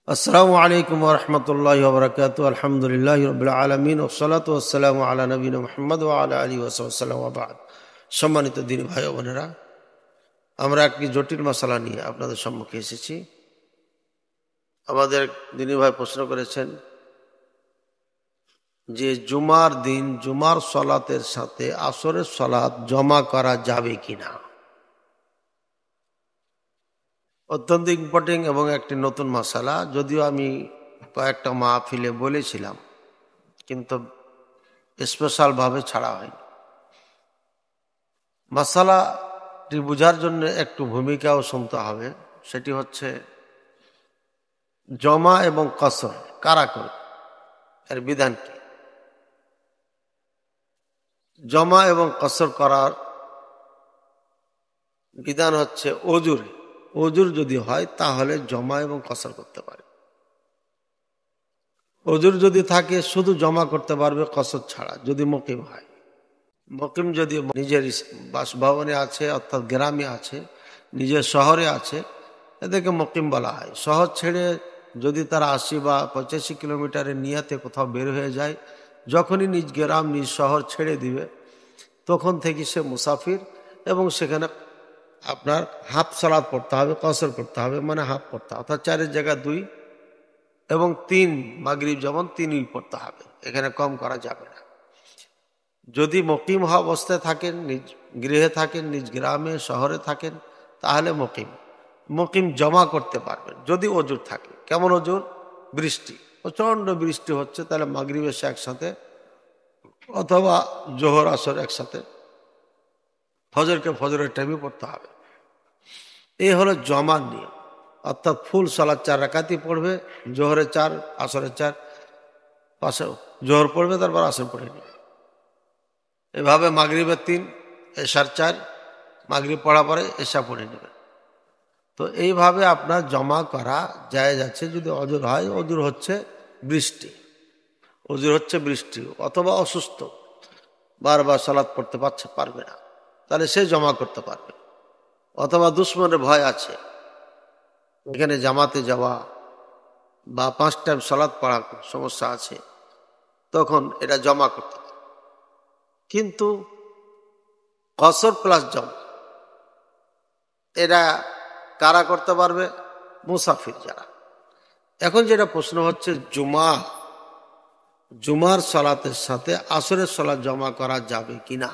আসসালামু আলাইকুম ওয়া রাহমাতুল্লাহি ওয়া বারাকাতুহু। আলহামদুলিল্লাহি রাব্বিল আলামিন ওয়া সলাতু ওয়াসসালামু আলা নবিয়িনা মুহাম্মদ ওয়া আলা আলিহি ওয়া সাহবিহি ওয়া বা'দ। সম্মানিত দিনী ভাই ও বোনেরা, আমরা একটি জটিল মাসালা নিয়ে আপনাদের সম্মুখে এসেছি। আমাদের দিনী ভাই প্রশ্ন করেছেন যে জুমার দিন জুমার সালাতের সাথে আসরের সালাত জমা করা যাবে কিনা। অত্যন্ত ইম্পর্টেন্ট এবং একটি নতুন মাসালা, যদিও আমি কয়েকটা মাহফিলে বলেছিলাম কিন্তু স্পেশালভাবে ছাড়া হয়নি। মাসালাটি বোঝার জন্য একটু ভূমিকাও শুনতে হবে। সেটি হচ্ছে জমা এবং কসর কারা করে, এর বিধান কি। জমা এবং কসর করার বিধান হচ্ছে অজুর যদি হয় তাহলে জমা এবং কসর করতে পারে। অজুর যদি থাকে শুধু জমা করতে পারবে কসর ছাড়া, যদি মুকিম হয়। মুকিম যদি নিজের বাসভবনে আছে অর্থাৎ গ্রামে আছে, নিজের শহরে আছে, এদেরকে মুকিম বলা হয়। শহর ছেড়ে যদি তারা 80 বা 85 কিলোমিটারের নিয়াতে কোথাও বের হয়ে যায়, যখনই নিজ গ্রাম নিজ শহর ছেড়ে দিবে তখন থেকে সে মুসাফির, এবং সেখানে আপনার হাফ সালাত পড়তে হবে, কসর করতে হবে, মানে হাফ পড়তে হবে, অর্থাৎ 4 জায়গা 2 এবং 3 মাগরিব যেমন 3ই পড়তে হবে, এখানে কম করা যাবে না। যদি মুকিম হওয়া অবস্থায় থাকেন, নিজ গৃহে থাকেন, নিজ গ্রামে শহরে থাকেন, তাহলে মুকিম জমা করতে পারবেন যদি অজুর থাকে। কেমন অজুর? বৃষ্টি, প্রচণ্ড বৃষ্টি হচ্ছে, তাহলে মাগরিব এসে একসাথে, অথবা জোহর আসর একসাথে, ফজরকে ফজরের টাইমে পড়তে হবে। এই হলো জমার নিয়ম, অর্থাৎ ফুল সালাত 4 রাকাতই পড়বে, জোহরে 4, আসরে 4, পাশে জোহর পড়বে, তারপর আসর পড়ে নেবে। এভাবে মাগরিবের 3, এশার 4, মাগরিব পড়া পরে এশা পড়ে নেবে। তো এইভাবে আপনার জমা করা জায়েজ আছে যদি অজুর হয়। অজুর হচ্ছে বৃষ্টি, অথবা অসুস্থ, বারবার সালাত পড়তে পারবে না, তাহলে সে জমা করতে পারবে। অথবা দুশ্মনের ভয় আছে, এখানে জামাতে যাওয়া বা 5 টাইম সালাত পড়া সমস্যা আছে, তখন এটা জমা করতে পারবে। কিন্তু কসর প্লাস জমা এরা কারা করতে পারবে? মুসাফির যারা। এখন যেটা প্রশ্ন হচ্ছে, জুমার সালাতের সাথে আসরের সালাত জমা করা যাবে কিনা।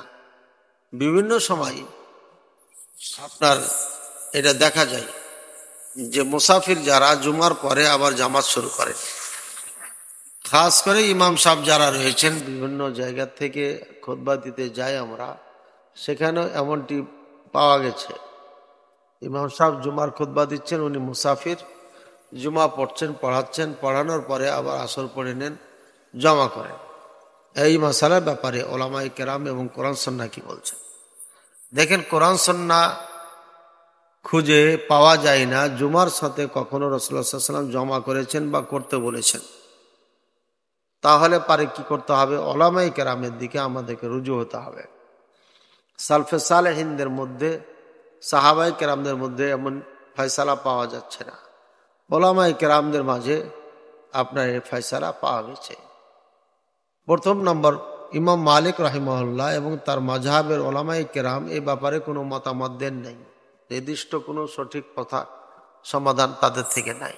বিভিন্ন সময় আপনার এটা দেখা যায় যে মুসাফির যারা জুমার পরে আবার জামাত শুরু করে, খাস করে ইমাম সাহেব যারা রয়েছেন, বিভিন্ন জায়গা থেকে খুতবা দিতে যাই আমরা, সেখানেও এমনটি পাওয়া গেছে। ইমাম সাহেব জুমার খুতবা দিচ্ছেন, উনি মুসাফির, জুমা পড়ছেন, পড়াচ্ছেন, পড়ানোর পরে আবার আসর পড়ে নেন, জমা করেন। এই মাসালার ব্যাপারে ওলামায়ে কেরাম এবং কোরআন সুন্নাহ কি বলছেন দেখেন। কোরআন সুন্নাহ খুঁজে পাওয়া যায় না জুমার সাথে কখনো রাসূলুল্লাহ সাল্লাল্লাহু আলাইহি ওয়াসাল্লাম জমা করেছেন বা করতে বলেছেন। তাহলে পারে কি করতে হবে? ওলামায়ে কেরামের দিকে আমাদেরকে রুজু হতে হবে। সালফে সালেহিনদের মধ্যে, সাহাবায়ে কেরামদের মধ্যে এমন ফয়সালা পাওয়া যাচ্ছে না। ওলামায়ে কেরামদের মাঝে আপনার এই ফয়সালা পাওয়া গেছে। প্রথম নম্বর, ইমাম মালিক রাহিমাহুল্লাহ এবং তার মাযহাবের ওলামায়ে কেরাম এই ব্যাপারে কোনো মতামত দেন নাই, নির্দিষ্ট কোনো সঠিক কথা সমাধান তাদের থেকে নাই।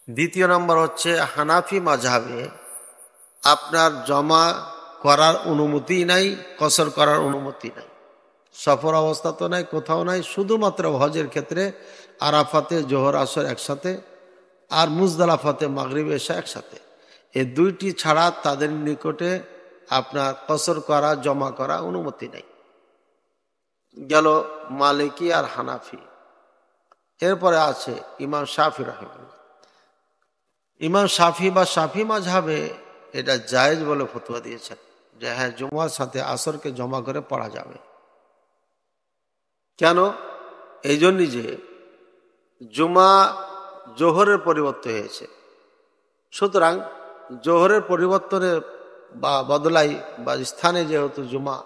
দ্বিতীয় নম্বর হচ্ছে, হানাফি মাযহাবে আপনার জমা করার অনুমতি নাই, কসর করার অনুমতি নাই। সফর অবস্থা তো নাই, কোথাও নাই, শুধুমাত্র হজের ক্ষেত্রে আরাফাতে জোহর আসর একসাথে, আর মুজদালাফাতে মাগরিব এশা একসাথে। এই 2টি ছাড়া তাদের নিকটে আপনার কসর করা, জমা করা অনুমতি নেই। গেল মালিকি আর হানাফি। এরপরে আছে ইমাম শাফি রাহিমাহুল্লাহ। ইমাম শাফি বা শাফি মাযহাবে এটা জায়েজ বলে ফতোয়া দিয়েছেন যে হ্যাঁ, জুমার সাথে আসরকে জমা করে পড়া যাবে। কেন? এই জন্যই যে জুমা জোহরের পরিবর্তে হয়েছে, সুতরাং জোহরের পরিবর্তনে বা বদলাই বা স্থানে যেহেতু জুমা,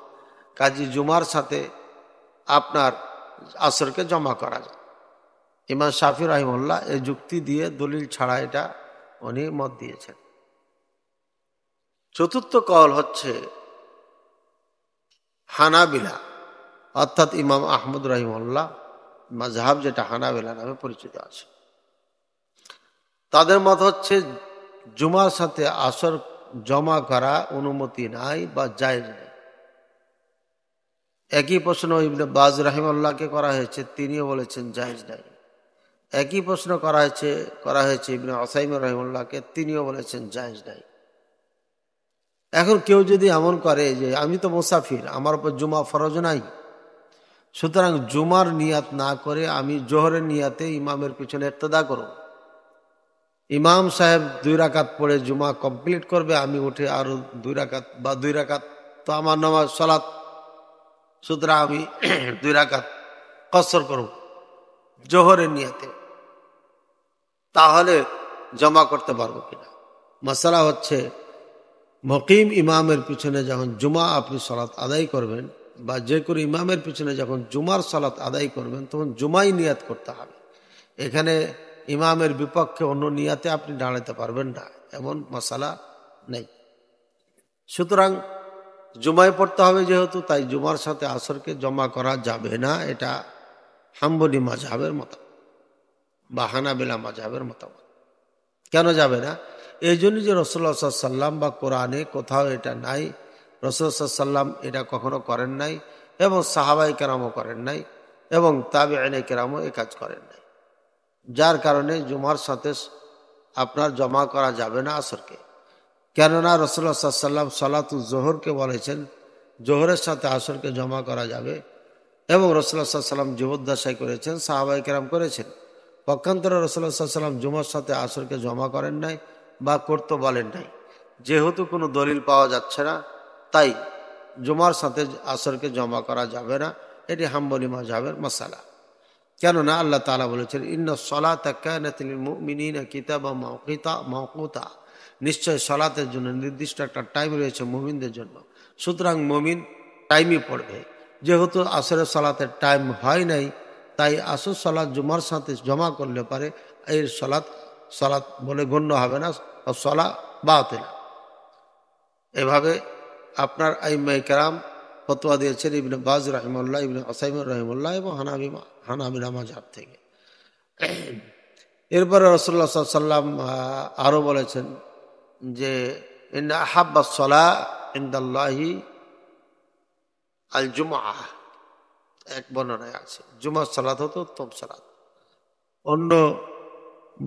কাজী জুমার সাথে আপনার আসরকে জমা করা যায়। ইমাম শাফি রাহিমাহুল্লাহ এই যুক্তি দিয়ে দলিল ছাড়া এটা উনি মত দিয়েছেন। চতুর্থ কওল হচ্ছে হানাবিলা, অর্থাৎ ইমাম আহমদ রাহিমাহুল্লাহ মাযহাব, যেটা হানাবিলা নামে পরিচিত আছে। তাদের মত হচ্ছে জুমার সাথে আসর জমা করা অনুমতি নাই বা জায়েজ নেই। একই প্রশ্ন ইবনে বাজ রাহিমাহুল্লাহকে করা হয়েছে, তিনিও বলেছেন জায়েজ নাই। একই প্রশ্ন করা হয়েছে ইবনে উসাইমিন রাহিমাহুল্লাহকে, তিনিও বলেছেন জায়েজ নাই। এখন কেউ যদি এমন করে যে আমি তো মুসাফির, আমার উপর জুমা ফরজ নাই, সুতরাং জুমার নিয়াত না করে আমি জোহরের নিয়াতে ইমামের পিছনে ইক্তেদা করব, ইমাম সাহেব 2 রাকাত পড়ে জুমা কমপ্লিট করবে, আমি উঠে আরো 2 রাকাত বা 2 রাকাত, তো আমার নামাজ সালাত, সুতরাং আমি 2 রাকাত কসর করব জোহরের নিয়াতে, তাহলে জমা করতে পারবো কিনা? মাসালা হচ্ছে মুকিম ইমামের পিছনে যখন জুমা আপনি সালাত আদায় করবেন, বা যে কোনো ইমামের পিছনে যখন জুমার সালাত আদায় করবেন, তখন জুমাই নিয়াত করতে হবে। এখানে ইমামের বিপক্ষে অন্য নিয়াতে আপনি দাঁড়াতে পারবেন না, এমন মাসালা নেই। সুতরাং জুমায় পড়তে হবে যেহেতু, তাই জুমার সাথে আসরকে জমা করা যাবে না। এটা হাম্বলি মাযহাবের মতামত বা হানাবিলা মাযহাবের মতামত। কেন যাবে না? এই জন্য যে রাসূলুল্লাহ সাল্লাল্লাহু আলাইহি ওয়াসাল্লাম বা কোরআনে কোথাও এটা নাই, রাসূলুল্লাহ সাল্লাল্লাহু আলাইহি ওয়াসাল্লাম এটা কখনো করেন নাই, এবং সাহাবায়ে কেরামও করেন নাই, এবং তাবেঈনে কেরামও এই কাজ করেন নাই। যার কারণে জুমার সাথে আপনার জমা করা যাবে না আসরকে। কেননা রাসূলুল্লাহ সাল্লাল্লাহু আলাইহি ওয়াসাল্লাম সালাতুল যোহরকে বলেছেন জোহরের সাথে আসরকে জমা করা যাবে, এবং রাসূলুল্লাহ সাল্লাল্লাহু আলাইহি ওয়াসাল্লাম জীবদ্দশায় করেছেন, সাহাবায়ে কেরাম করেছেন। পক্ষান্তরে রাসূলুল্লাহ সাল্লাল্লাহু আলাইহি ওয়াসাল্লাম জুমার সাথে আসরকে জমা করেন নাই বা করতে বলেন নাই। যেহেতু কোনো দলিল পাওয়া যাচ্ছে না, তাই জুমার সাথে আসরকে জমা করা যাবে না। এটি হাম্বলি মাযহাবের মাসালা। কেননা আল্লাহ তাআলা বলেছেন ইন্নাস সালাতা কানাত লিল মুমিনিনা কিতাবাম মাওকুতা, নিশ্চয় সালাতের জন্য নির্দিষ্ট একটা টাইম রয়েছে মুমিনদের জন্য, সুতরাং মুমিন টাইমই পড়বে। যেহেতু আসরের সালাতের টাইম হয় নাই, তাই আসর সালাত জুমার সাথে জমা করলে পারে এই সালাত বলে গণ্য হবে না, সালাত বাতিল। এভাবে আপনার আইম্মায়ে কেরাম ফতোয়া দিয়েছেন, ইবনে বাজ রাহিমাহুল্লাহ, ইবনে উসাইমিন রাহিমাহুল্লাহ এবং হানাবিলা মাযহাব থেকে। এরপরে রাসূলুল্লাহ সাল্লাল্লাহু আলাইহি ওয়াসাল্লাম আরো বলেছেন যে ইন্না আহাব্বাস সালাহ ইনদাল্লাহি আল জুমআহ, এক বর্ণনায় আছে জুমার সালাত হতো উত্তম সালাত। অন্য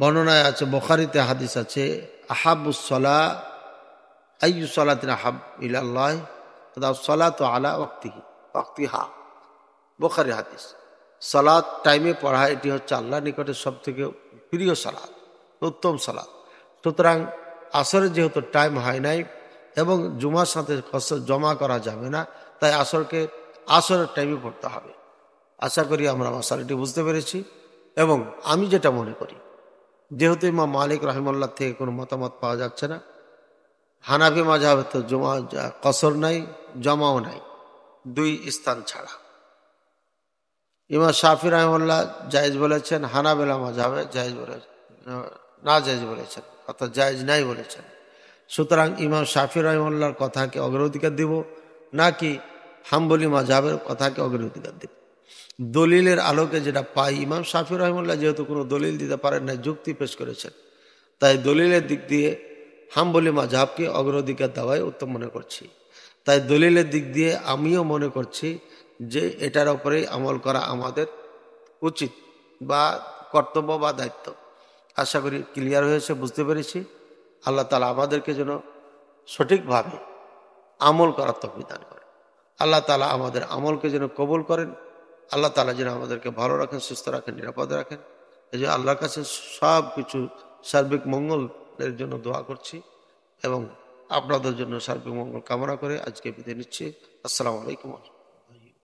বর্ণনায় আছে, বুখারীতে হাদিস আছে আহাব্বুস সালাহ আইয়ু সালাতিন আহাব ইলাল্লাহ সালাতু আলা ওয়াক্তিহা, বুখারী হাদিস। সালাত টাইমে পড়া এটি হচ্ছে আল্লাহর নিকটে সবথেকে প্রিয় সালাত, উত্তম সালাত। সুতরাং আসরের যেহেতু টাইম হয় নাই এবং জুমার সাথে জমা করা যাবে না, তাই আসরের টাইমে পড়তে হবে। আশা করি আমরা মাসালাটি বুঝতে পেরেছি। এবং আমি যেটা মনে করি, যেহেতু ইমাম মালিক রাহিমাহুল্লাহ থেকে কোনো মতামত পাওয়া যাচ্ছে না, হানাফি মাযহাবে তো জমা কসর নাই, জমাও নাই, 2 স্থান ছাড়া। ইমাম শাফি রাহিমাহুল্লাহ জায়েজ বলেছেন, হানাবিলা মাযহাবে জায়েজ বলেছেন, না জায়েজ বলেছেন, অর্থাৎ জায়েজ নাই বলেছেন। সুতরাং ইমাম শাফি রাহিমাহুল্লাহর কথাকে অগ্রাধিকার দিব, নাকি হাম্বলি মাযহাবের কথাকে অগ্রাধিকার দিব? দলিলের আলোকে যেটা পাই, ইমাম শাফি রাহিমাহুল্লাহ যেহেতু কোনো দলিল দিতে পারেন না, যুক্তি পেশ করেছেন, তাই দলিলের দিক দিয়ে হাম্বলি মাযহাবকে অগ্রাধিকার দেওয়াই উত্তম মনে করছি। তাই দলিলের দিক দিয়ে আমিও মনে করছি যে এটার উপরেই আমল করা আমাদের উচিত বা কর্তব্য বা দায়িত্ব। আশা করি ক্লিয়ার হয়েছে, বুঝতে পেরেছি। আল্লাহ তাআলা আমাদেরকে যেন সঠিকভাবে আমল করার তৌফিক দান করেন। আল্লাহ তাআলা আমাদের আমলকে যেন কবুল করেন। আল্লাহ তাআলা যেন আমাদেরকে ভালো রাখেন, সুস্থ রাখেন, নিরাপদে রাখেন। এই যে আল্লাহর কাছে সব কিছু সার্বিক মঙ্গলের জন্য দোয়া করছি এবং আপনাদের জন্য সার্বিক মঙ্গল কামনা করে আজকে বিদায় নিচ্ছি। আসসালামু আলাইকুম।